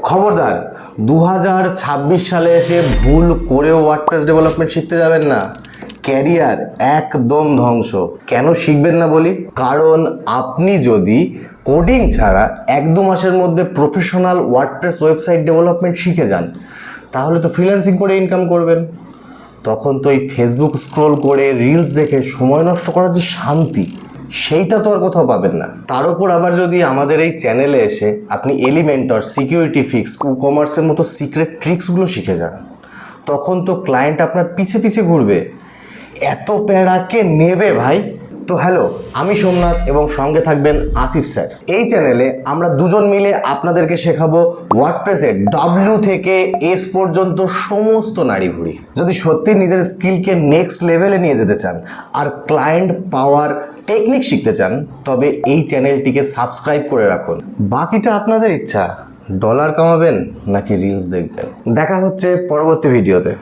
খবরদার 2026 সালে এসে ভুল করেও ওয়ার্ডপ্রেস ডেভেলপমেন্ট শিখতে যাবেন না। ক্যারিয়ার একদম ধ্বংস। কেন শিখবেন না বলি, কারণ আপনি যদি কোডিং ছাড়া 1-2 মাসের মধ্যে প্রফেশনাল ওয়ার্ডপ্রেস ওয়েবসাইট ডেভেলপমেন্ট শিখে যান, তাহলে তো ফ্রিল্যান্সিং করে ইনকাম করবেন। তখন তো এই ফেসবুক স্ক্রোল করে রিলস দেখে সময় নষ্ট করার যে শান্তি, সেইটা তো আর কোথাও পাবেন না। তার উপর আবার যদি আমাদের এই চ্যানেলে এসে আপনি এলিমেন্টর, সিকিউরিটি ফিক্স, কমার্সের মতো সিক্রেট ট্রিক্সগুলো শিখে যান, তখন তো ক্লায়েন্ট আপনার পিছে পিছে ঘুরবে। এত প্যারা কে নেবে ভাই? তো হ্যালো, আমি সোমনাথ এবং সঙ্গে থাকবেন আসিফ স্যার। এই চ্যানেলে আমরা দুজন মিলে আপনাদেরকে শেখাবো ওয়ার্ডপ্রেসের W থেকে S পর্যন্ত সমস্ত নাড়িভুড়ি। যদি সত্যি নিজের স্কিলকে নেক্সট লেভেলে নিয়ে যেতে চান আর ক্লায়েন্ট পাওয়ার টেকনিক শিখতে চান, তবে এই চ্যানেলটিকে সাবস্ক্রাইব করে রাখুন। বাকিটা আপনাদের ইচ্ছা, ডলার কামাবেন নাকি রিলস দেখবেন। দেখা হচ্ছে পরবর্তী ভিডিওতে।